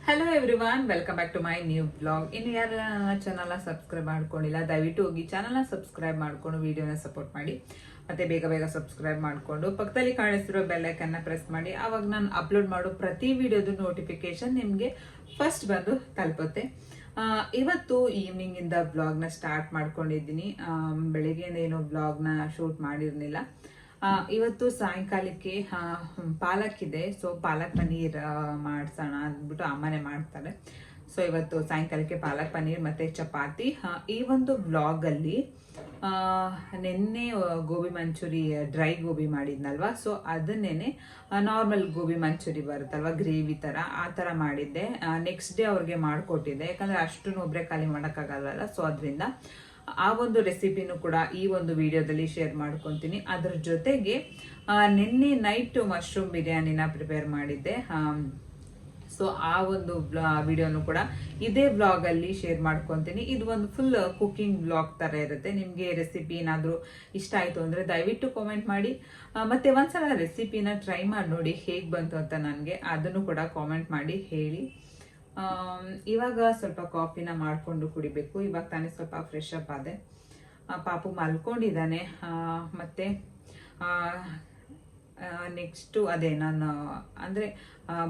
Hello everyone, welcome back to my new blog. ಇನ್ನು ಯಾರೆಲ್ಲ ನನ್ನ ಚಾನಲ್ನ ಸಬ್ಸ್ಕ್ರೈಬ್ ಮಾಡ್ಕೊಂಡಿಲ್ಲ, ದಯವಿಟ್ಟು ಹೋಗಿ ಚಾನಲ್ನ ಸಬ್ಸ್ಕ್ರೈಬ್ ಮಾಡ್ಕೊಂಡು ವಿಡಿಯೋನ ಸಪೋರ್ಟ್ ಮಾಡಿ. ಮತ್ತೆ ಬೇಗ ಬೇಗ ಸಬ್ಸ್ಕ್ರೈಬ್ ಮಾಡಿಕೊಂಡು ಪಕ್ಕದಲ್ಲಿ ಕಾಣಿಸ್ತಿರೋ ಬೆಲ್ ಐಕನ್ನ ಪ್ರೆಸ್ ಮಾಡಿ. ಆವಾಗ ನಾನು ಅಪ್ಲೋಡ್ ಮಾಡೋ ಪ್ರತಿ ವಿಡಿಯೋದು ನೋಟಿಫಿಕೇಶನ್ ನಿಮಗೆ ಫಸ್ಟ್ ಬಂದು ತಲುಪುತ್ತೆ. ಇವತ್ತು ಈವ್ನಿಂಗ್ ಇಂದ ಬ್ಲಾಗ್ನ ಸ್ಟಾರ್ಟ್ ಮಾಡ್ಕೊಂಡಿದ್ದೀನಿ. ಬೆಳಿಗ್ಗೆಯಿಂದ ಏನು ಬ್ಲಾಗ್ನ ಶೂಟ್ ಮಾಡಿರ್ಲಿಲ್ಲ. ಇವತ್ತು ಸಾಯಂಕಾಲಕ್ಕೆ ಪಾಲಕ್ ಇದೆ, ಸೊ ಪಾಲಕ್ ಪನ್ನೀರ್ ಮಾಡ್ಸೋಣ ಅಂದ್ಬಿಟ್ಟು ಅಮ್ಮನೇ ಮಾಡ್ತಾರೆ. ಸೊ ಇವತ್ತು ಸಾಯಂಕಾಲಕ್ಕೆ ಪಾಲಕ್ ಪನ್ನೀರ್ ಮತ್ತೆ ಚಪಾತಿ. ಈ ಒಂದು ವ್ಲಾಗಲ್ಲಿ ನಿನ್ನೆ ಗೋಬಿ ಮಂಚೂರಿ ಡ್ರೈ ಗೋಬಿ ಮಾಡಿದ್ನಲ್ವಾ, ಸೊ ಅದನ್ನೇನೆ ನಾರ್ಮಲ್ ಗೋಬಿ ಮಂಚೂರಿ ಬರುತ್ತಲ್ವಾ ಗ್ರೇವಿ ಥರ, ಆ ಥರ ಮಾಡಿದ್ದೆ. ನೆಕ್ಸ್ಟ್ ಡೇ ಅವ್ರಿಗೆ ಮಾಡಿಕೊಟ್ಟಿದ್ದೆ, ಯಾಕಂದರೆ ಅಷ್ಟನ್ನು ಒಬ್ಬರೇ ಖಾಲಿ ಮಾಡೋಕ್ಕಾಗಲ್ಲ. ಸೊ ಅದರಿಂದ ಆ ಒಂದು ರೆಸಿಪಿನೂ ಕೂಡ ಈ ಒಂದು ವಿಡಿಯೋದಲ್ಲಿ ಶೇರ್ ಮಾಡ್ಕೊತೀನಿ. ಅದ್ರ ಜೊತೆಗೆ ನಿನ್ನೆ ನೈಟ್ ಮಶ್ರೂಮ್ ಬಿರಿಯಾನಿನ ಪ್ರಿಪೇರ್ ಮಾಡಿದ್ದೆ. ಸೊ ಆ ಒಂದು ವಿಡಿಯೋನು ಕೂಡ ಇದೇ ಬ್ಲಾಗಲ್ಲಿ ಶೇರ್ ಮಾಡ್ಕೊತೀನಿ. ಇದು ಒಂದು ಫುಲ್ ಕುಕಿಂಗ್ ಬ್ಲಾಗ್ ಥರ ಇರುತ್ತೆ. ನಿಮಗೆ ರೆಸಿಪಿ ಏನಾದರೂ ಇಷ್ಟ ಆಯಿತು ಅಂದರೆ ದಯವಿಟ್ಟು ಕಾಮೆಂಟ್ ಮಾಡಿ. ಮತ್ತೆ ಒಂದ್ಸಲ ರೆಸಿಪಿನ ಟ್ರೈ ಮಾಡಿ ನೋಡಿ ಹೇಗೆ ಬಂತು ಅಂತ ನನಗೆ ಅದನ್ನು ಕೂಡ ಕಾಮೆಂಟ್ ಮಾಡಿ ಹೇಳಿ. ಇವಾಗ ಸ್ವಲ್ಪ ಕಾಫಿನ ಮಾಡಿಕೊಂಡು ಕುಡಿಬೇಕು. ಇವಾಗ ತಾನೇ ಸ್ವಲ್ಪ ಫ್ರೆಶ್ ಅಪ್ ಆದೆ. ಪಾಪು ಮಲ್ಕೊಂಡಿದ್ದಾನೆ. ಮತ್ತು ನೆಕ್ಸ್ಟು ಅದೇ ನಾನು ಅಂದರೆ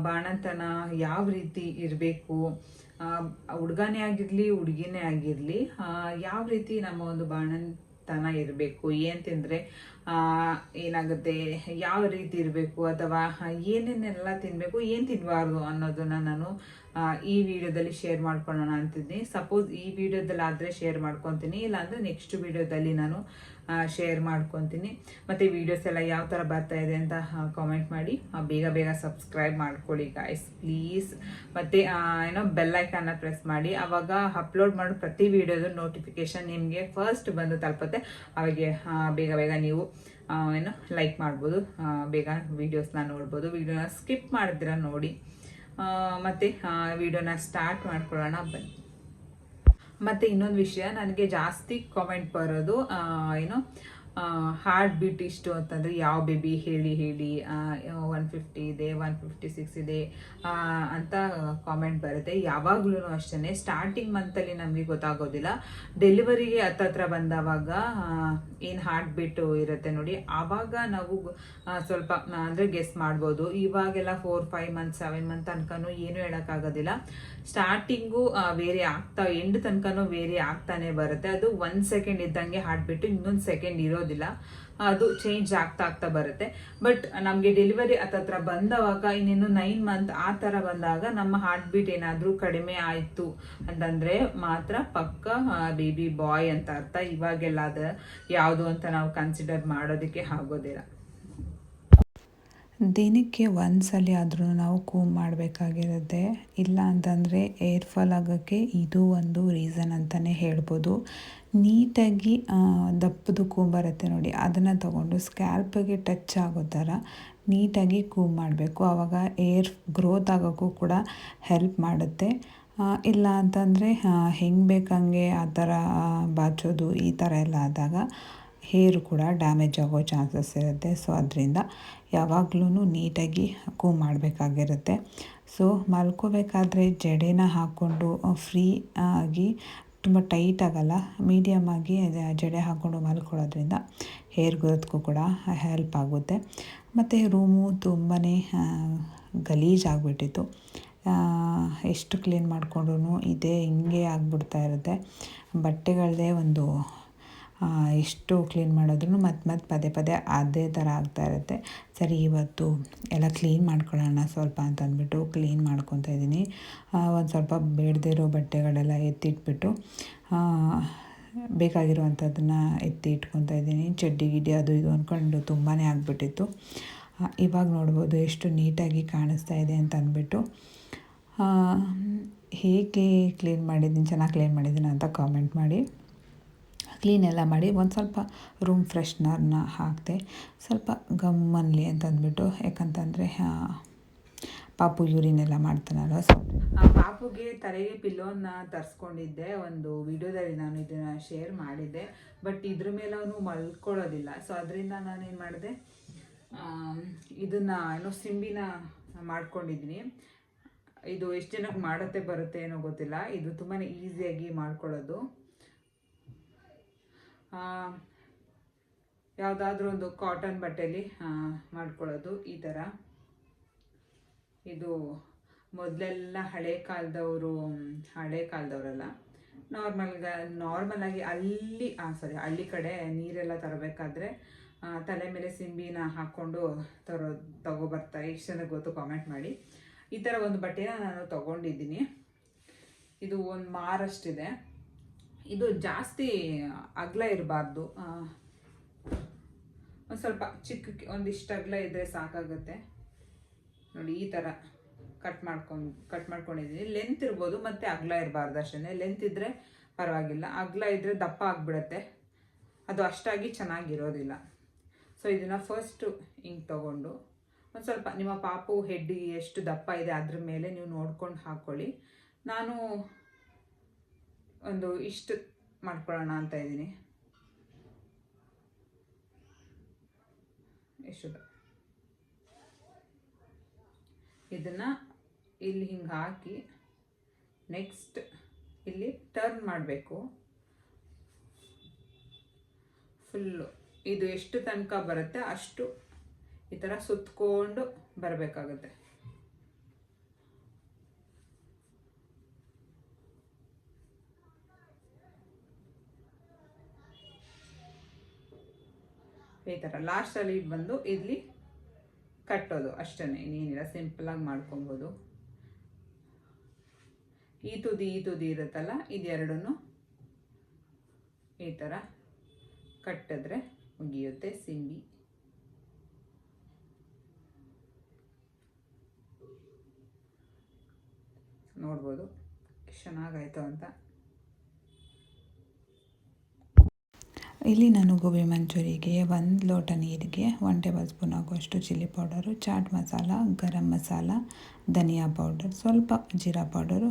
ಬಾಣಂತನ ಯಾವ ರೀತಿ ಇರಬೇಕು, ಹುಡುಗನೇ ಆಗಿರಲಿ ಹುಡುಗಿನೇ ಆಗಿರಲಿ, ಯಾವ ರೀತಿ ನಮ್ಮ ಒಂದು ಬಾಣಂತನ ಇರಬೇಕು, ಏನು ತಿಂದರೆ ಏನಾಗುತ್ತೆ, ಯಾವ ರೀತಿ ಇರಬೇಕು, ಅಥವಾ ಏನೇನೆಲ್ಲ ತಿನ್ನಬೇಕು, ಏನು ತಿನ್ನಬಾರ್ದು ಅನ್ನೋದನ್ನು ನಾನು ಈ ವಿಡಿಯೋದಲ್ಲಿ ಶೇರ್ ಮಾಡ್ಕೊಳ್ಳೋಣ ಅಂತಿದ್ದೀನಿ. ಸಪೋಸ್ ಈ ವಿಡಿಯೋದಲ್ಲಿ ಆದರೆ ಶೇರ್ ಮಾಡ್ಕೊತೀನಿ, ಇಲ್ಲಾಂದರೆ ನೆಕ್ಸ್ಟ್ ವಿಡಿಯೋದಲ್ಲಿ ನಾನು ಶೇರ್ ಮಾಡ್ಕೊತೀನಿ. ಮತ್ತು ವಿಡಿಯೋಸ್ ಎಲ್ಲ ಯಾವ ಥರ ಬರ್ತಾ ಇದೆ ಅಂತ ಕಾಮೆಂಟ್ ಮಾಡಿ. ಬೇಗ ಬೇಗ ಸಬ್ಸ್ಕ್ರೈಬ್ ಮಾಡ್ಕೊಳ್ಳಿ ಗಾಯ್ಸ್ ಪ್ಲೀಸ್. ಮತ್ತು ಏನೋ ಬೆಲ್ ಐಕನ್ನ ಪ್ರೆಸ್ ಮಾಡಿ, ಆವಾಗ ಅಪ್ಲೋಡ್ ಮಾಡೋ ಪ್ರತಿ ವಿಡಿಯೋದು ನೋಟಿಫಿಕೇಶನ್ ನಿಮಗೆ ಫಸ್ಟ್ ಬಂದು ತಲುಪುತ್ತೆ. ಅವಾಗೆ ಬೇಗ ಬೇಗ ನೀವು ಏನೋ ಲೈಕ್ ಮಾಡ್ಬೋದು, ಬೇಗ ವೀಡಿಯೋಸ್ನ ನೋಡ್ಬೋದು. ವೀಡಿಯೋನ ಸ್ಕಿಪ್ ಮಾಡಿದ್ರೆ ನೋಡಿ. ಮತ್ತು ವಿಡಿಯೋನ ಸ್ಟಾರ್ಟ್ ಮಾಡ್ಕೊಳ್ಳೋಣ ಬನ್ನಿ. ಮತ್ತು ಇನ್ನೊಂದು ವಿಷಯ, ನನಗೆ ಜಾಸ್ತಿ ಕಾಮೆಂಟ್ ಬರೋದು ಏನು ಹಾರ್ಟ್ ಬೀಟ್ ಇಷ್ಟು ಅಂತಂದರೆ ಯಾವ ಬೇಬಿ ಹೇಳಿ 150 ಇದೆ, 156 ಇದೆ ಅಂತ ಕಾಮೆಂಟ್ ಬರುತ್ತೆ. ಯಾವಾಗ್ಲೂ ಅಷ್ಟೇ ಸ್ಟಾರ್ಟಿಂಗ್ ಮಂತಲ್ಲಿ ನಮಗೆ ಗೊತ್ತಾಗೋದಿಲ್ಲ. ಡೆಲಿವರಿಗೆ ಹತ್ತತ್ರ ಬಂದವಾಗ ಏನು ಹಾರ್ಟ್ ಬೀಟು ಇರುತ್ತೆ ನೋಡಿ, ಆವಾಗ ನಾವು ಸ್ವಲ್ಪ ಅಂದರೆ ಗೆಸ್ ಮಾಡ್ಬೋದು. ಇವಾಗೆಲ್ಲ 4-5 ಮಂತ್ 7 ಮಂತ್ ತನಕನೂ ಏನೂ ಹೇಳೋಕ್ಕಾಗೋದಿಲ್ಲ. ಸ್ಟಾರ್ಟಿಂಗು ವೇರಿ ಆಗ್ತಾ ಎಂಡ್ ತನಕನೂ ವೇರಿ ಆಗ್ತಾನೆ ಬರುತ್ತೆ. ಅದು 1 ಸೆಕೆಂಡ್ ಇದ್ದಂಗೆ ಹಾರ್ಟ್ ಬೀಟು ಇನ್ನೊಂದು ಸೆಕೆಂಡ್ ಇರೋದಿಲ್ಲ, ಅದು ಚೇಂಜ್ ಆಗ್ತಾ ಬರುತ್ತೆ. ಬಟ್ ನಮಗೆ ಡೆಲಿವರಿ ಹತ್ತತ್ರ ಬಂದವಾಗ ಇನ್ನೇನು 9 ಮಂತ್ ಆ ಥರ ಬಂದಾಗ ನಮ್ಮ ಹಾರ್ಟ್ ಬೀಟ್ ಏನಾದರೂ ಕಡಿಮೆ ಆಯಿತು ಅಂತಂದರೆ ಮಾತ್ರ ಪಕ್ಕ ಬೇಬಿ ಬಾಯ್ ಅಂತ ಅರ್ಥ. ಇವಾಗೆಲ್ಲ ಅದು ಯಾವುದು ಅಂತ ನಾವು ಕನ್ಸಿಡರ್ ಮಾಡೋದಕ್ಕೆ ಆಗೋದಿಲ್ಲ. ದಿನಕ್ಕೆ ಒಂದ್ಸಲ ಆದರೂ ನಾವು ಕೂಮ್ ಮಾಡಬೇಕಾಗಿರುತ್ತೆ. ಇಲ್ಲ ಅಂತಂದರೆ ಏರ್ ಫಾಲ್ ಆಗೋಕ್ಕೆ ಇದು ಒಂದು ರೀಸನ್ ಅಂತಲೇ ಹೇಳ್ಬೋದು. ನೀಟಾಗಿ ದಪ್ಪದು ಕೂಮ್ ಬರುತ್ತೆ ನೋಡಿ, ಅದನ್ನು ತಗೊಂಡು ಸ್ಕ್ಯಾಲ್ಪಿಗೆ ಟಚ್ ಆಗೋ ಥರ ನೀಟಾಗಿ ಕೂಮ್ ಮಾಡಬೇಕು. ಆವಾಗ ಏರ್ ಗ್ರೋತ್ ಆಗೋಕ್ಕೂ ಕೂಡ ಹೆಲ್ಪ್ ಮಾಡುತ್ತೆ. ಇಲ್ಲ ಅಂತಂದರೆ ಹೆಂಗೆ ಬೇಕಂಗೆ ಆ ಥರ ಬಾಚೋದು ಈ ಥರ ಎಲ್ಲ ಆದಾಗ ಹೇರು ಕೂಡ ಡ್ಯಾಮೇಜ್ ಆಗೋ ಚಾನ್ಸಸ್ ಇರುತ್ತೆ. ಸೊ ಅದರಿಂದ ಯಾವಾಗಲೂ ನೀಟಾಗಿ ಕೂಮ್ ಮಾಡಬೇಕಾಗಿರುತ್ತೆ. ಸೊ ಮಲ್ಕೋಬೇಕಾದ್ರೆ ಜಡೆನ ಹಾಕ್ಕೊಂಡು ಫ್ರೀ ಆಗಿ, ತುಂಬ ಟೈಟ್ ಆಗಲ್ಲ, ಮೀಡಿಯಮ್ ಆಗಿ ಜಡೆ ಹಾಕ್ಕೊಂಡು ಮಲ್ಕೊಳ್ಳೋದ್ರಿಂದ ಹೇರ್ ಗ್ರೋತ್ಗೂ ಕೂಡ ಹೆಲ್ಪ್ ಆಗುತ್ತೆ. ಮತ್ತು ರೂಮು ತುಂಬಾ ಗಲೀಜಾಗಿಬಿಟ್ಟಿತ್ತು. ಎಷ್ಟು ಕ್ಲೀನ್ ಮಾಡಿಕೊಂಡ್ರೂ ಇದೇ ಹಿಂಗೆ ಆಗಿಬಿಡ್ತಾ ಇರುತ್ತೆ. ಬಟ್ಟೆಗಳದೇ ಒಂದು ಎಷ್ಟು ಕ್ಲೀನ್ ಮಾಡಿದ್ರೂ ಮತ್ತೆ ಪದೇ ಅದೇ ಥರ ಆಗ್ತಾ ಇರುತ್ತೆ. ಸರಿ, ಇವತ್ತು ಎಲ್ಲ ಕ್ಲೀನ್ ಮಾಡ್ಕೊಳ್ಳೋಣ ಸ್ವಲ್ಪ ಅಂತ ಅಂದ್ಬಿಟ್ಟು ಕ್ಲೀನ್ ಮಾಡ್ಕೊತಾ ಇದ್ದೀನಿ. ಒಂದು ಸ್ವಲ್ಪ ಬೇಡದೇ ಇರೋ ಬಟ್ಟೆಗಳೆಲ್ಲ ಎತ್ತಿಟ್ಬಿಟ್ಟು ಬೇಕಾಗಿರುವಂಥದ್ದನ್ನು ಎತ್ತಿ ಇಟ್ಕೊತಾ ಇದ್ದೀನಿ. ಚಡ್ಡಿ ಗಿಡ್ಡಿ ಅದು ಇದು ಅಂದ್ಕೊಂಡು ತುಂಬಾ ಆಗಿಬಿಟ್ಟಿತ್ತು. ಇವಾಗ ನೋಡ್ಬೋದು ಎಷ್ಟು ನೀಟಾಗಿ ಕಾಣಿಸ್ತಾ ಇದೆ ಅಂತ ಅಂದ್ಬಿಟ್ಟು. ಹೇಗೆ ಕ್ಲೀನ್ ಮಾಡಿದ್ದೀನಿ, ಚೆನ್ನಾಗಿ ಕ್ಲೀನ್ ಮಾಡಿದ್ದೀನಿ ಅಂತ ಕಾಮೆಂಟ್ ಮಾಡಿ. ಕ್ಲೀನ್ ಎಲ್ಲ ಮಾಡಿ ಒಂದು ಸ್ವಲ್ಪ ರೂಮ್ ಫ್ರೆಶ್ನರ್ನ ಹಾಕಿದೆ, ಸ್ವಲ್ಪ ಗಮ್ಮನ್ಲಿ ಅಂತಂದ್ಬಿಟ್ಟು. ಯಾಕಂತಂದರೆ ಪಾಪು ಯೂರಿನೆಲ್ಲ ಮಾಡ್ತಾನಲ್ಲ. ಸೊ ಪಾಪುಗೆ ತಲೆಗೆ ಪಿಲ್ಲೋನ ತರಿಸ್ಕೊಂಡಿದ್ದೆ. ಒಂದು ವಿಡಿಯೋದಲ್ಲಿ ನಾನು ಇದನ್ನು ಶೇರ್ ಮಾಡಿದ್ದೆ, ಬಟ್ ಇದ್ರ ಮೇಲೆ ಅವನು ಮಲ್ಕೊಳ್ಳೋದಿಲ್ಲ. ಸೊ ಅದರಿಂದ ನಾನೇನು ಮಾಡಿದೆ, ಇದನ್ನು ಏನೋ ಸಿಂಬಿನ ಮಾಡ್ಕೊಂಡಿದ್ದೀನಿ. ಇದು ಎಷ್ಟು ಜನಕ್ಕೆ ಮಾಡುತ್ತೆ ಬರುತ್ತೆ ಏನೋ ಗೊತ್ತಿಲ್ಲ. ಇದು ತುಂಬಾ ಈಸಿಯಾಗಿ ಮಾಡ್ಕೊಳ್ಳೋದು. ಯಾವುದಾದ್ರೂ ಒಂದು ಕಾಟನ್ ಬಟ್ಟೆಯಲ್ಲಿ ಮಾಡ್ಕೊಳ್ಳೋದು ಈ ಥರ. ಇದು ಮೊದಲೆಲ್ಲ ಹಳೆ ಕಾಲದವರಲ್ಲ, ನಾರ್ಮಲ್ ಆಗಿ ಹಳ್ಳಿ ಕಡೆ ನೀರೆಲ್ಲ ತರಬೇಕಾದ್ರೆ ತಲೆ ಮೇಲೆ ಸಿಂಬಿನ ಹಾಕ್ಕೊಂಡು ತಗೊಬರ್ತಾರೆ. ಎಷ್ಟು ಜನಕ್ಕೆ ಗೊತ್ತು ಕಾಮೆಂಟ್ ಮಾಡಿ. ಈ ಥರ ಒಂದು ಬಟ್ಟೆನ ನಾನು ತೊಗೊಂಡಿದ್ದೀನಿ. ಇದು ಒಂದು ಮಾರಷ್ಟಿದೆ. ಇದು ಜಾಸ್ತಿ ಅಗಲ ಇರಬಾರ್ದು, ಒಂದು ಸ್ವಲ್ಪ ಒಂದಿಷ್ಟು ಅಗಲ ಇದ್ದರೆ ಸಾಕಾಗುತ್ತೆ. ನೋಡಿ ಈ ಥರ ಕಟ್ ಮಾಡ್ಕೊಂಡಿದ್ದೀನಿ. ಲೆಂತ್ ಇರ್ಬೋದು ಮತ್ತು ಅಗಲ ಇರಬಾರ್ದು ಅಷ್ಟೇ. ಲೆಂತ್ ಇದ್ದರೆ ಪರವಾಗಿಲ್ಲ, ಅಗಲ ಇದ್ದರೆ ದಪ್ಪ ಆಗಿಬಿಡುತ್ತೆ, ಅದು ಅಷ್ಟಾಗಿ ಚೆನ್ನಾಗಿರೋದಿಲ್ಲ. ಸೊ ಇದನ್ನು ಫಸ್ಟು ಹಿಂಗೆ ತೊಗೊಂಡು ಒಂದು ಸ್ವಲ್ಪ ನಿಮ್ಮ ಪಾಪು ಹೆಡ್ಡಿಗೆ ಎಷ್ಟು ದಪ್ಪ ಇದೆ ಅದ್ರ ಮೇಲೆ ನೀವು ನೋಡ್ಕೊಂಡು ಹಾಕ್ಕೊಳ್ಳಿ. ನಾನು ಒಂದು ಇಷ್ಟು ಮಾಡ್ಕೊಳ್ಳೋಣ ಅಂತ ಇದ್ದೀನಿ. ಎಷ್ಟು ಇದನ್ನು ಇಲ್ಲಿ ಹಿಂಗೆ ಹಾಕಿ ನೆಕ್ಸ್ಟ್ ಇಲ್ಲಿ ಟರ್ನ್ ಮಾಡಬೇಕು ಫುಲ್ಲು. ಇದು ಎಷ್ಟು ತನಕ ಬರುತ್ತೆ ಅಷ್ಟು ಈ ಥರ ಸುತ್ತಕೊಂಡು ಬರಬೇಕಾಗುತ್ತೆ. ಈ ಥರ ಲಾಸ್ಟಲ್ಲಿ ಬಂದು ಇಲ್ಲಿ ಕಟ್ಟೋದು ಅಷ್ಟೇ, ಇನ್ನೇನಿಲ್ಲ. ಸಿಂಪಲಾಗಿ ಮಾಡ್ಕೊಬೋದು. ಈ ತುದಿ ಇರುತ್ತಲ್ಲ, ಇದೆರಡನ್ನು ಈ ಥರ ಕಟ್ಟಿದ್ರೆ ಮುಗಿಯುತ್ತೆ ಸಿಂಬಿ. ನೋಡ್ಬೋದು ಚೆನ್ನಾಗಾಯ್ತು ಅಂತ. ಇಲ್ಲಿ ನಾನು ಗೋಬಿ ಮಂಚೂರಿಗೆ 1 ಲೋಟ ನೀರಿಗೆ 1 ಟೇಬಲ್ ಸ್ಪೂನ್ ಆಗುವಷ್ಟು chilli powder, chat masala, garam masala, ಧನಿಯಾ ಪೌಡರ್, ಸ್ವಲ್ಪ ಜೀರಾ ಪೌಡರು,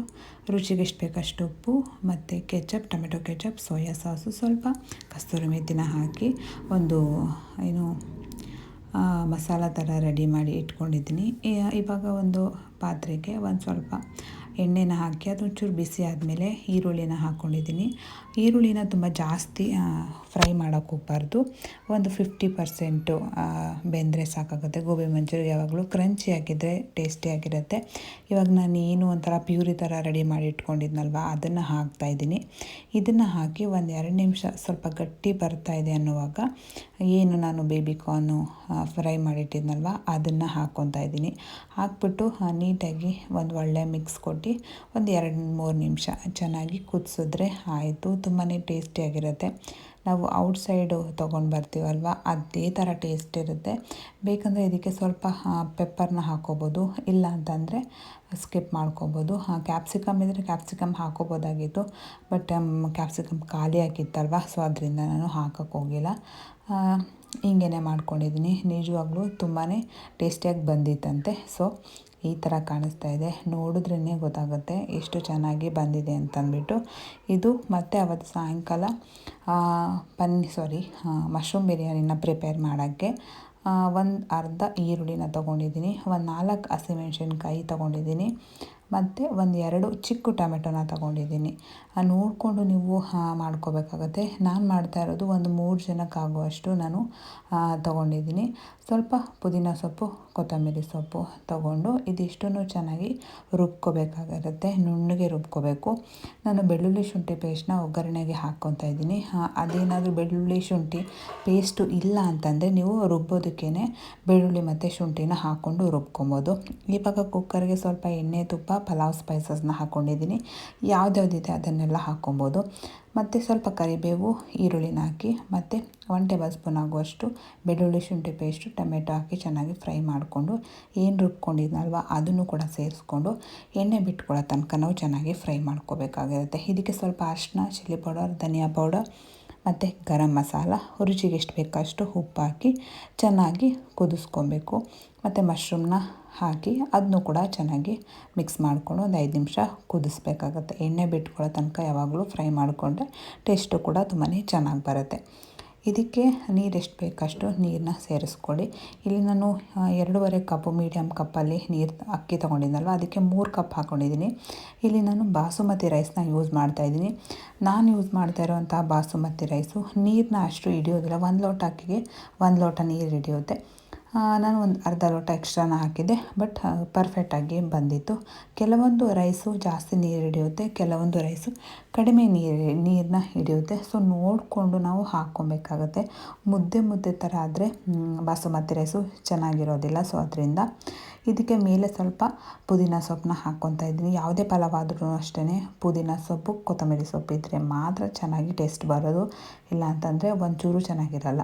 ರುಚಿಗೆ ಎಷ್ಟು ಬೇಕಷ್ಟು ಉಪ್ಪು ಮತ್ತು ketchup, tomato ketchup, soya sauce, ಸ್ವಲ್ಪ ಕಸ್ತೂರಿ ಮೆಥಿನ ಹಾಕಿ ಒಂದು ಮಸಾಲ ಥರ ರೆಡಿ ಮಾಡಿ ಇಟ್ಕೊಂಡಿದ್ದೀನಿ. ಇವಾಗ ಒಂದು ಪಾತ್ರೆಗೆ ಒಂದು ಸ್ವಲ್ಪ ಎಣ್ಣೆನ ಹಾಕಿ ಅದೊಂಚೂರು ಬಿಸಿ ಆದಮೇಲೆ ಈರುಳ್ಳಿನ ಹಾಕ್ಕೊಂಡಿದ್ದೀನಿ. ಈರುಳ್ಳಿನ ತುಂಬ ಜಾಸ್ತಿ ಫ್ರೈ ಮಾಡೋಕ್ಕೆ ಹೋಗಬಾರ್ದು, ಒಂದು 50% ಬೆಂದರೆ ಸಾಕಾಗುತ್ತೆ. ಗೋಬಿ ಮಂಚೂರಿ ಯಾವಾಗಲೂ ಕ್ರಂಚಿ ಆಗಿದ್ದರೆ ಟೇಸ್ಟಿಯಾಗಿರುತ್ತೆ. ಇವಾಗ ನಾನು ಒಂಥರ ಪ್ಯೂರಿ ಥರ ರೆಡಿ ಮಾಡಿ ಇಟ್ಕೊಂಡಿದ್ನಲ್ವ, ಅದನ್ನು ಹಾಕ್ತಾಯಿದ್ದೀನಿ. ಇದನ್ನು ಹಾಕಿ ಒಂದು 2 ನಿಮಿಷ ಸ್ವಲ್ಪ ಗಟ್ಟಿ ಬರ್ತಾಯಿದೆ ಅನ್ನುವಾಗ ನಾನು ಬೇಬಿ ಕಾರ್ನು ಫ್ರೈ ಮಾಡಿಟ್ಟಿದ್ನಲ್ವ ಅದನ್ನು ಹಾಕ್ಕೊತಾ ಇದ್ದೀನಿ. ಹಾಕ್ಬಿಟ್ಟು ನೀಟಾಗಿ ಒಂದು ಒಳ್ಳೆ ಮಿಕ್ಸ್ ಕೊಟ್ಟು ಒಂದು 2-3 ನಿಮಿಷ ಚೆನ್ನಾಗಿ ಕುದಿಸಿದ್ರೆ ಆಯಿತು. ತುಂಬಾ ಟೇಸ್ಟಿಯಾಗಿರುತ್ತೆ. ನಾವು ಔಟ್ಸೈಡು ತೊಗೊಂಡು ಬರ್ತೀವಲ್ವ ಅದೇ ಥರ ಟೇಸ್ಟ್ ಇರುತ್ತೆ. ಬೇಕಂದರೆ ಇದಕ್ಕೆ ಸ್ವಲ್ಪ ಪೆಪ್ಪರ್ನ ಹಾಕ್ಕೋಬೋದು, ಇಲ್ಲ ಅಂತಂದರೆ ಸ್ಕಿಪ್ ಮಾಡ್ಕೊಬೋದು. ಕ್ಯಾಪ್ಸಿಕಮ್ ಇದ್ದರೆ ಕ್ಯಾಪ್ಸಿಕಮ್ ಹಾಕ್ಕೋಬೋದಾಗಿತ್ತು, ಬಟ್ ಕ್ಯಾಪ್ಸಿಕಮ್ ಖಾಲಿ ಆಗಿತ್ತಲ್ವ, ಸೊ ಅದರಿಂದ ನಾನು ಹಾಕೋಕ್ಕೆ ಹೋಗಿಲ್ಲ. ಹಿಂಗೇ ಮಾಡ್ಕೊಂಡಿದ್ದೀನಿ. ನಿಜವಾಗ್ಲೂ ತುಂಬಾ ಟೇಸ್ಟಿಯಾಗಿ ಬಂದಿತ್ತಂತೆ. ಸೊ ಈ ಥರ ಕಾಣಿಸ್ತಾ ಇದೆ, ನೋಡಿದ್ರೇ ಗೊತ್ತಾಗುತ್ತೆ ಎಷ್ಟು ಚೆನ್ನಾಗಿ ಬಂದಿದೆ ಅಂತಂದ್ಬಿಟ್ಟು. ಇದು ಮತ್ತು ಅವತ್ತು ಸಾಯಂಕಾಲ ಮಶ್ರೂಮ್ ಬಿರಿಯಾನಿನ ಪ್ರಿಪೇರ್ ಮಾಡೋಕ್ಕೆ ಒಂದು ಅರ್ಧ ಈರುಳ್ಳಿನ ತೊಗೊಂಡಿದ್ದೀನಿ, ಒಂದು 4 ಹಸಿಮೆಣ್ಸಿನ್ಕಾಯಿ ತೊಗೊಂಡಿದ್ದೀನಿ, ಮತ್ತು 1-2 ಚಿಕ್ಕ ಟೊಮೆಟೊನ ತೊಗೊಂಡಿದ್ದೀನಿ. ನೋಡಿಕೊಂಡು ನೀವು ಮಾಡ್ಕೋಬೇಕಾಗತ್ತೆ. ನಾನು ಮಾಡ್ತಾ ಇರೋದು ಒಂದು 3 ಜನಕ್ಕಾಗುವಷ್ಟು ನಾನು ತೊಗೊಂಡಿದ್ದೀನಿ. ಸ್ವಲ್ಪ ಪುದೀನ ಸೊಪ್ಪು, ಕೊತ್ತಂಬರಿ ಸೊಪ್ಪು ತೊಗೊಂಡು ಇದಿಷ್ಟನ್ನು ಚೆನ್ನಾಗಿ ರುಬ್ಕೋಬೇಕಾಗಿರುತ್ತೆ, ನುಣ್ಣಗೆ ರುಬ್ಕೋಬೇಕು. ನಾನು ಬೆಳ್ಳುಳ್ಳಿ ಶುಂಠಿ ಪೇಸ್ಟ್ನ ಒಗ್ಗರಣೆಗೆ ಹಾಕ್ಕೊತಾ ಇದ್ದೀನಿ. ಅದೇನಾದರೂ ಬೆಳ್ಳುಳ್ಳಿ ಶುಂಠಿ ಪೇಸ್ಟು ಇಲ್ಲ ಅಂತಂದರೆ ನೀವು ರುಬ್ಬೋದಕ್ಕೇ ಬೆಳ್ಳುಳ್ಳಿ ಮತ್ತು ಶುಂಠಿನ ಹಾಕ್ಕೊಂಡು ರುಬ್ಕೊಬೋದು. ಇವಾಗ ಕುಕ್ಕರ್ಗೆ ಸ್ವಲ್ಪ ಎಣ್ಣೆ, ತುಪ್ಪ, ಪಲಾವ್ ಸ್ಪೈಸಸ್ನ ಹಾಕ್ಕೊಂಡಿದ್ದೀನಿ. ಯಾವುದ್ಯಾವುದಿದೆ ಅದನ್ನೆಲ್ಲ ಹಾಕ್ಕೊಬೋದು. ಮತ್ತು ಸ್ವಲ್ಪ ಕರಿಬೇವು, ಈರುಳ್ಳಿನ ಹಾಕಿ ಮತ್ತು 1 ಟೇಬಲ್ ಸ್ಪೂನ್ ಆಗುವಷ್ಟು ಬೆಳ್ಳುಳ್ಳಿ ಶುಂಠಿ ಪೇಸ್ಟು, ಟೊಮೆಟೊ ಹಾಕಿ ಚೆನ್ನಾಗಿ ಫ್ರೈ ಮಾಡಿಕೊಂಡು ರುಬ್ಕೊಂಡಿದ್ನಲ್ವ ಅದನ್ನು ಕೂಡ ಸೇರಿಸ್ಕೊಂಡು ಎಣ್ಣೆ ಬಿಟ್ಕೊಳ್ಳೋ ತನಕ ನಾವು ಚೆನ್ನಾಗಿ ಫ್ರೈ ಮಾಡ್ಕೋಬೇಕಾಗಿರುತ್ತೆ. ಇದಕ್ಕೆ ಸ್ವಲ್ಪ ಅರಿಶಿನ, ಚಿಲ್ಲಿ ಪೌಡರ್, ಧನಿಯಾ ಪೌಡರ್ ಮತ್ತು ಗರಂ ಮಸಾಲ, ರುಚಿಗೆ ಎಷ್ಟು ಬೇಕಷ್ಟು ಉಪ್ಪು ಹಾಕಿ ಚೆನ್ನಾಗಿ ಕುದಿಸ್ಕೊಬೇಕು. ಮತ್ತು ಮಶ್ರೂಮ್ನ ಹಾಕಿ ಅದನ್ನು ಕೂಡ ಚೆನ್ನಾಗಿ ಮಿಕ್ಸ್ ಮಾಡಿಕೊಂಡು ಒಂದು 5 ನಿಮಿಷ ಕುದಿಸ್ಬೇಕಾಗತ್ತೆ. ಎಣ್ಣೆ ಬಿಟ್ಕೊಳ್ಳೋ ತನಕ ಯಾವಾಗಲೂ ಫ್ರೈ ಮಾಡಿಕೊಂಡ್ರೆ ಟೇಸ್ಟು ಕೂಡ ತುಂಬಾ ಚೆನ್ನಾಗಿ ಬರುತ್ತೆ. ಇದಕ್ಕೆ ನೀರು ಎಷ್ಟು ಬೇಕಷ್ಟು ನೀರನ್ನ ಸೇರಿಸ್ಕೊಳ್ಳಿ. ಇಲ್ಲಿ ನಾನು 2.5 ಕಪ್ಪು ಮೀಡಿಯಮ್ ಕಪ್ಪಲ್ಲಿ ಅಕ್ಕಿ ತೊಗೊಂಡಿದ್ದಲ್ವ, ಅದಕ್ಕೆ 3 ಕಪ್ ಹಾಕ್ಕೊಂಡಿದ್ದೀನಿ. ಇಲ್ಲಿ ನಾನು ಬಾಸುಮತಿ ರೈಸ್ನ ಯೂಸ್ ಮಾಡ್ತಾಯಿದ್ದೀನಿ. ನಾನು ಯೂಸ್ ಮಾಡ್ತಾ ಇರೋವಂಥ ಬಾಸುಮತಿ ರೈಸು ನೀರನ್ನ ಅಷ್ಟು ಹಿಡಿಯೋದಿಲ್ಲ. 1 ಲೋಟ ಅಕ್ಕಿಗೆ 1 ಲೋಟ ನೀರು ಹಿಡಿಯುತ್ತೆ. ನಾನು ಒಂದು ಅರ್ಧ ಲೋಟ ಎಕ್ಸ್ಟ್ರಾನ ಹಾಕಿದ್ದೆ, ಬಟ್ ಪರ್ಫೆಕ್ಟಾಗಿ ಬಂದಿತ್ತು. ಕೆಲವೊಂದು ರೈಸು ಜಾಸ್ತಿ ನೀರು ಹಿಡಿಯುತ್ತೆ, ಕೆಲವೊಂದು ರೈಸು ಕಡಿಮೆ ನೀರನ್ನ ಹಿಡಿಯುತ್ತೆ. ಸೊ ನೋಡಿಕೊಂಡು ನಾವು ಹಾಕ್ಕೊಬೇಕಾಗತ್ತೆ. ಮುದ್ದೆ ಥರ ಆದರೆ ಬಾಸುಮತಿ ರೈಸು ಚೆನ್ನಾಗಿರೋದಿಲ್ಲ. ಸೊ ಅದರಿಂದ ಇದಕ್ಕೆ ಮೇಲೆ ಸ್ವಲ್ಪ ಪುದೀನ ಸೊಪ್ಪನ್ನ ಹಾಕ್ಕೊತಾ ಇದ್ದೀನಿ. ಯಾವುದೇ ಪಲಾವ್ ಆದ್ರೂ ಅಷ್ಟೇ ಪುದೀನ ಸೊಪ್ಪು, ಕೊತ್ತಂಬರಿ ಸೊಪ್ಪು ಇದ್ದರೆ ಮಾತ್ರ ಚೆನ್ನಾಗಿ ಟೇಸ್ಟ್ ಬರೋದು, ಇಲ್ಲ ಅಂತಂದರೆ ಒಂಚೂರು ಚೆನ್ನಾಗಿರಲ್ಲ.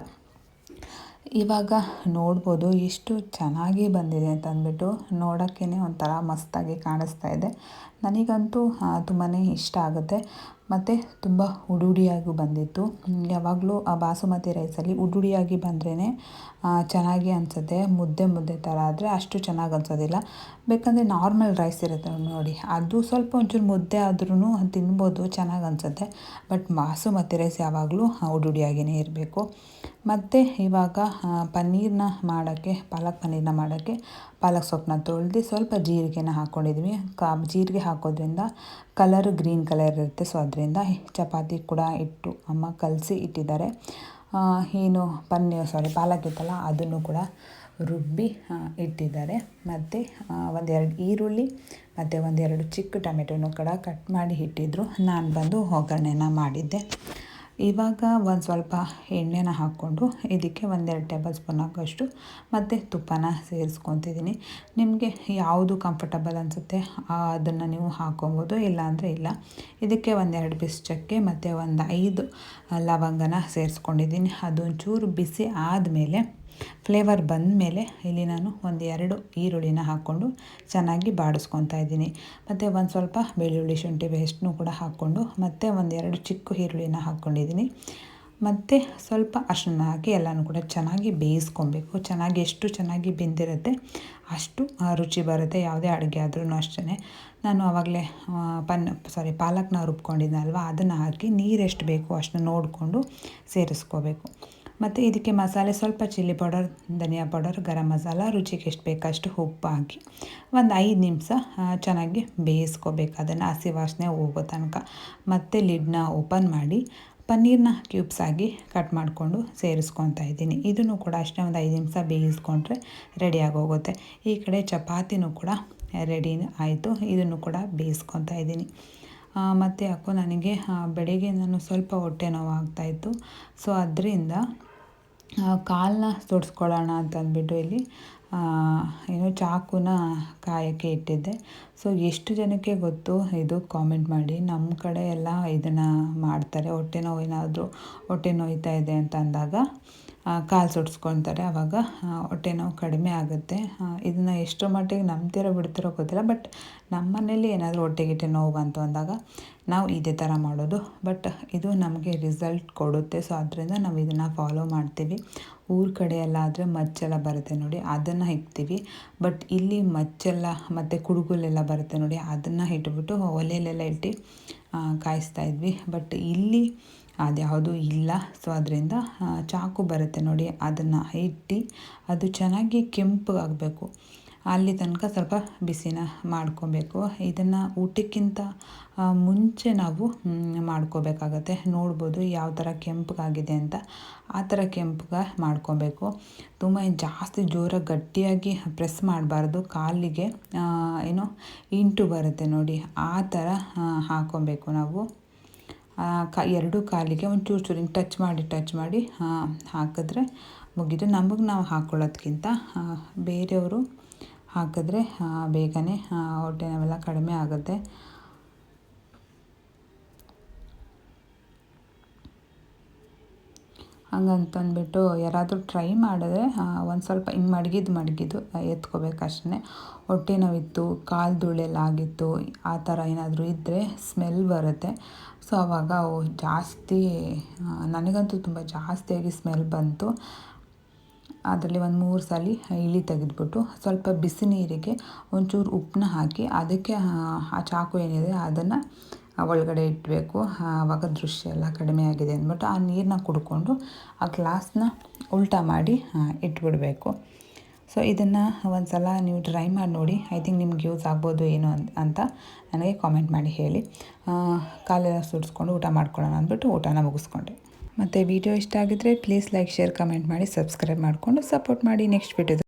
ಇವಾಗ ನೋಡ್ಬೋದು ಎಷ್ಟು ಚೆನ್ನಾಗಿ ಬಂದಿದೆ ಅಂತ ಅಂದ್ಬಿಟ್ಟು. ನೋಡೋಕ್ಕೇ ಒಂಥರ ಮಸ್ತಾಗಿ ಕಾಣಿಸ್ತಾ ಇದೆ. ನನಗಂತೂ ತುಂಬಾ ಇಷ್ಟ ಆಗುತ್ತೆ. ಮತ್ತು ತುಂಬ ಉಡುಡಿಯಾಗಿ ಬಂದಿತ್ತು. ಯಾವಾಗಲೂ ಆ ಬಾಸುಮತಿ ರೈಸಲ್ಲಿ ಉಡುಡಿಯಾಗಿ ಬಂದ್ರೇ ಚೆನ್ನಾಗಿ ಅನಿಸುತ್ತೆ. ಮುದ್ದೆ ಥರ ಆದರೆ ಅಷ್ಟು ಚೆನ್ನಾಗಿ ಅನಿಸೋದಿಲ್ಲ. ಬೇಕಂದರೆ ನಾರ್ಮಲ್ ರೈಸ್ ಇರುತ್ತೆ ನೋಡಿ, ಅದು ಸ್ವಲ್ಪ ಒಂಚೂರು ಮುದ್ದೆ ಆದ್ರೂ ತಿನ್ಬೋದು, ಚೆನ್ನಾಗಿ ಅನಿಸುತ್ತೆ. ಬಟ್ ಬಾಸುಮತಿ ರೈಸ್ ಯಾವಾಗಲೂ ಉಡುಡಿಯಾಗಿಯೇ ಇರಬೇಕು. ಮತ್ತು ಇವಾಗ ಪಾಲಕ್ ಪನ್ನೀರನ್ನ ಮಾಡೋಕ್ಕೆ ಪಾಲಕ್ ಸೊಪ್ಪನ್ನ ತೊಳೆದು ಸ್ವಲ್ಪ ಜೀರಿಗೆನ ಹಾಕ್ಕೊಂಡಿದ್ವಿ. ಜೀರಿಗೆ ಹಾಕೋದ್ರಿಂದ ಕಲರು ಗ್ರೀನ್ ಕಲರ್ ಇರುತ್ತೆ. ಸೊ ಅದರಿಂದ ಚಪಾತಿ ಕೂಡ ಇಟ್ಟು ಅಮ್ಮ ಕಲಸಿ ಇಟ್ಟಿದ್ದಾರೆ. ಪಾಲಕ್ ಇತ್ತಲ್ಲ ಅದನ್ನು ಕೂಡ ರುಬ್ಬಿ ಇಟ್ಟಿದ್ದಾರೆ. ಮತ್ತು 1-2 ಈರುಳ್ಳಿ ಮತ್ತು 1-2 ಚಿಕ್ಕ ಟೊಮೆಟೊನೂ ಕೂಡ ಕಟ್ ಮಾಡಿ ಇಟ್ಟಿದ್ರು. ನಾನು ಬಂದು ಒಗ್ಗರಣೆನ ಮಾಡಿದ್ದೆ. ಇವಾಗ ಒಂದು ಸ್ವಲ್ಪ ಎಣ್ಣೆನ ಹಾಕ್ಕೊಂಡು ಇದಕ್ಕೆ 1-2 ಟೇಬಲ್ ಸ್ಪೂನ್ ಆಗೋಷ್ಟು ಮತ್ತು ತುಪ್ಪನ ಸೇರಿಸ್ಕೊತಿದ್ದೀನಿ. ನಿಮಗೆ ಯಾವುದು ಕಂಫರ್ಟಬಲ್ ಅನಿಸುತ್ತೆ ಅದನ್ನು ನೀವು ಹಾಕ್ಕೊಬೋದು, ಇಲ್ಲಾಂದರೆ ಇಲ್ಲ. ಇದಕ್ಕೆ 1-2 ಪೀಸ್ ಚಕ್ಕೆ ಮತ್ತು 5 ಲವಂಗನ ಸೇರಿಸ್ಕೊಂಡಿದ್ದೀನಿ. ಅದೊಂಚೂರು ಬಿಸಿ ಆದಮೇಲೆ, ಫ್ಲೇವರ್ ಬಂದಮೇಲೆ ಇಲ್ಲಿ ನಾನು 1-2 ಈರುಳ್ಳಿನ ಹಾಕ್ಕೊಂಡು ಚೆನ್ನಾಗಿ ಬಾಡಿಸ್ಕೊತಾ ಇದ್ದೀನಿ. ಮತ್ತು ಒಂದು ಸ್ವಲ್ಪ ಬೆಳ್ಳುಳ್ಳಿ ಶುಂಠಿ ಪೇಸ್ಟ್ನೂ ಕೂಡ ಹಾಕ್ಕೊಂಡು ಮತ್ತು 1-2 ಚಿಕ್ಕ ಈರುಳ್ಳಿನ ಹಾಕ್ಕೊಂಡಿದ್ದೀನಿ. ಮತ್ತು ಸ್ವಲ್ಪ ಅರಿಶಿನ ಹಾಕಿ ಎಲ್ಲನೂ ಕೂಡ ಚೆನ್ನಾಗಿ ಬೇಯಿಸ್ಕೊಬೇಕು. ಎಷ್ಟು ಚೆನ್ನಾಗಿ ಬೆಂದಿರುತ್ತೆ ಅಷ್ಟು ರುಚಿ ಬರುತ್ತೆ ಯಾವುದೇ ಅಡುಗೆ ಆದ್ರೂ ಅಷ್ಟೇ. ನಾನು ಆವಾಗಲೇ ಪಾಲಕ್ನ ರುಬ್ಕೊಂಡಿದ್ದಲ್ವ, ಅದನ್ನು ಹಾಕಿ ನೀರೆಷ್ಟು ಬೇಕು ಅಷ್ಟನ್ನು ನೋಡಿಕೊಂಡು ಸೇರಿಸ್ಕೋಬೇಕು. ಮತ್ತು ಇದಕ್ಕೆ ಮಸಾಲೆ ಸ್ವಲ್ಪ ಚಿಲ್ಲಿ ಪೌಡರ್, ಧನಿಯಾ ಪೌಡರ್, ಗರಂ ಮಸಾಲ, ರುಚಿಗೆ ಎಷ್ಟು ಬೇಕಷ್ಟು ಉಪ್ಪು ಹಾಕಿ ಒಂದು 5 ನಿಮಿಷ ಚೆನ್ನಾಗಿ ಬೇಯಿಸ್ಕೋಬೇಕು. ಅದನ್ನು ಹಸಿ ವಾಸನೆ ಹೋಗೋ ತನಕ. ಮತ್ತು ಲಿಡ್ನ ಓಪನ್ ಮಾಡಿ ಪನ್ನೀರನ್ನ ಕ್ಯೂಬ್ಸ್ ಆಗಿ ಕಟ್ ಮಾಡಿಕೊಂಡು ಸೇರಿಸ್ಕೊತಾ ಇದ್ದೀನಿ. ಇದನ್ನು ಕೂಡ ಅಷ್ಟೇ ಒಂದು 5 ನಿಮಿಷ ಬೇಯಿಸ್ಕೊಂಡ್ರೆ ರೆಡಿಯಾಗಿ ಹೋಗುತ್ತೆ. ಈ ಕಡೆ ಚಪಾತಿನೂ ಕೂಡ ರೆಡಿ ಆಯಿತು. ಇದನ್ನು ಕೂಡ ಬೇಯಿಸ್ಕೊತಾ ಇದ್ದೀನಿ. ಮತ್ತು ಯಾಕೋ ನನಗೆ ಬೆಳಗ್ಗೆ ನಾನು ಸ್ವಲ್ಪ ಹೊಟ್ಟೆ ನೋವು ಆಗ್ತಾಯಿತ್ತು. ಸೊ ಅದರಿಂದ ಕಾಲನ್ನ ತೊಡ್ಸ್ಕೊಳ್ಳೋಣ ಅಂತಂದ್ಬಿಟ್ಟು ಇಲ್ಲಿ ಚಾಕುನ ಕಾಯೋಕ್ಕೆ ಇಟ್ಟಿದ್ದೆ. ಸೊ ಎಷ್ಟು ಜನಕ್ಕೆ ಗೊತ್ತು ಇದು ಕಾಮೆಂಟ್ ಮಾಡಿ. ನಮ್ಮ ಕಡೆ ಎಲ್ಲ ಇದನ್ನು ಮಾಡ್ತಾರೆ. ಹೊಟ್ಟೆ ನೋಯ್ತಾ ಇದೆ ಅಂತ ಅಂದಾಗ ಕಾಲು ಸುಡಿಸ್ಕೊತಾರೆ. ಆವಾಗ ಹೊಟ್ಟೆ ನೋವು ಕಡಿಮೆ ಆಗುತ್ತೆ. ಇದನ್ನು ಎಷ್ಟರ ಮಟ್ಟಿಗೆ ನಂಬ್ತಿರೋ ಬಿಡ್ತಿರೋ ಗೊತ್ತಿಲ್ಲ. ಬಟ್ ನಮ್ಮ ಮನೇಲಿ ಏನಾದರೂ ಹೊಟ್ಟೆಗಿಟ್ಟೆ ನೋವು ಬಂತು ಅಂದಾಗ ನಾವು ಇದೇ ಥರ ಮಾಡೋದು. ಬಟ್ ಇದು ನಮಗೆ ರಿಸಲ್ಟ್ ಕೊಡುತ್ತೆ. ಸೊ ಅದರಿಂದ ನಾವು ಇದನ್ನು ಫಾಲೋ ಮಾಡ್ತೀವಿ. ಊರ ಕಡೆ ಎಲ್ಲ ಆದರೆ ಮಚ್ಚೆಲ್ಲ ಬರುತ್ತೆ ನೋಡಿ, ಅದನ್ನು ಇಕ್ತೀವಿ. ಬಟ್ ಇಲ್ಲಿ ಮಚ್ಚೆಲ್ಲ ಮತ್ತು ಕುಡುಗೋಲೆಲ್ಲ ಬರುತ್ತೆ ನೋಡಿ, ಅದನ್ನು ಇಟ್ಬಿಟ್ಟು ಒಲೆಯಲ್ಲೆಲ್ಲ ಇಟ್ಟು ಕಾಯಿಸ್ತಾ ಇದ್ವಿ. ಬಟ್ ಇಲ್ಲಿ ಅದ್ಯಾವುದೂ ಇಲ್ಲ. ಸೊ ಅದರಿಂದ ಚಾಕು ಬರುತ್ತೆ ನೋಡಿ, ಅದನ್ನು ಇಟ್ಟು ಅದು ಚೆನ್ನಾಗಿ ಕೆಂಪಗಾಗಬೇಕು. ಅಲ್ಲಿ ತನಕ ಸ್ವಲ್ಪ ಬಿಸಿನ ಮಾಡ್ಕೊಬೇಕು. ಇದನ್ನು ಊಟಕ್ಕಿಂತ ಮುಂಚೆ ನಾವು ಮಾಡ್ಕೋಬೇಕಾಗತ್ತೆ. ನೋಡ್ಬೋದು ಯಾವ ಥರ ಕೆಂಪಗಾಗಿದೆ ಅಂತ. ಆ ಥರ ಕೆಂಪಗೆ ಮಾಡ್ಕೊಬೇಕು. ತುಂಬ ಜಾಸ್ತಿ ಜೋರಾಗಿ ಗಟ್ಟಿಯಾಗಿ ಪ್ರೆಸ್ ಮಾಡಬಾರ್ದು. ಕಾಲಿಗೆ ಇಂಟು ಬರುತ್ತೆ ನೋಡಿ, ಆ ಥರ ಹಾಕ್ಕೊಬೇಕು ನಾವು. 2 ಕಾಲಿಗೆ ಒಂಚೂರು ಟಚ್ ಮಾಡಿ ಹಾಕಿದ್ರೆ ಮುಗಿದು. ನಾವು ಹಾಕ್ಕೊಳ್ಳೋದ್ಕಿಂತ ಬೇರೆಯವರು ಹಾಕಿದ್ರೆ ಬೇಗನೆ ಹೊಟ್ಟೆ ನೋವೆಲ್ಲ ಕಡಿಮೆ ಆಗುತ್ತೆ. ಹಂಗಂತಂದ್ಬಿಟ್ಟು ಯಾರಾದರೂ ಟ್ರೈ ಮಾಡಿದ್ರೆ ಒಂದು ಸ್ವಲ್ಪ ಹಿಂಗೆ ಮಡಗಿದ್ದು ಎತ್ಕೋಬೇಕು ಅಷ್ಟೇ. ಹೊಟ್ಟೆ ನೋವಿತ್ತು, ಕಾಲು ಧೂಳೆಲ್ಲ ಆಗಿತ್ತು, ಆ ಥರ ಏನಾದರೂ ಇದ್ದರೆ ಸ್ಮೆಲ್ ಬರುತ್ತೆ. ಸೊ ಆವಾಗ ಜಾಸ್ತಿ, ನನಗಂತೂ ತುಂಬ ಜಾಸ್ತಿಯಾಗಿ ಸ್ಮೆಲ್ ಬಂತು. ಅದರಲ್ಲಿ ಒಂದು 3 ಸಲ ಇಳಿ ತೆಗೆದ್ಬಿಟ್ಟು ಸ್ವಲ್ಪ ಬಿಸಿ ನೀರಿಗೆ ಒಂಚೂರು ಉಪ್ಪನ್ನ ಹಾಕಿ ಅದಕ್ಕೆ ಆ ಚಾಕು ಏನಿದೆ ಅದನ್ನು ಒಳಗಡೆ ಇಡಬೇಕು. ಆವಾಗ ದೃಶ್ಯ ಎಲ್ಲ ಕಡಿಮೆ ಆಗಿದೆ ಅಂದ್ಬಿಟ್ಟು ಆ ನೀರನ್ನ ಕುಡ್ಕೊಂಡು ಆ ಗ್ಲಾಸ್ನ ಉಲ್ಟಾ ಮಾಡಿ ಇಟ್ಬಿಡಬೇಕು. ಸೊ ಇದನ್ನು ಒಂದು ಸಲ ನೀವು ಟ್ರೈ ಮಾಡಿ ನೋಡಿ. ಐ ಥಿಂಕ್ ನಿಮ್ಗೆ ಯೂಸ್ ಆಗ್ಬೋದು ಏನು ಅಂತ ನನಗೆ ಕಾಮೆಂಟ್ ಮಾಡಿ ಹೇಳಿ. ಕಾಲೆಲ್ಲ ಸುಡಿಸ್ಕೊಂಡು ಊಟ ಮಾಡ್ಕೊಳ್ಳೋಣ ಅಂದ್ಬಿಟ್ಟು ಊಟನ ಮುಗಿಸ್ಕೊಂಡೆ. ಮತ್ತು ವಿಡಿಯೋ ಇಷ್ಟ ಆಗಿದ್ದರೆ ಪ್ಲೀಸ್ ಲೈಕ್, ಶೇರ್, ಕಮೆಂಟ್ ಮಾಡಿ, ಸಬ್ಸ್ಕ್ರೈಬ್ ಮಾಡಿಕೊಂಡು ಸಪೋರ್ಟ್ ಮಾಡಿ. ನೆಕ್ಸ್ಟ್ ವಿಡಿಯೋದ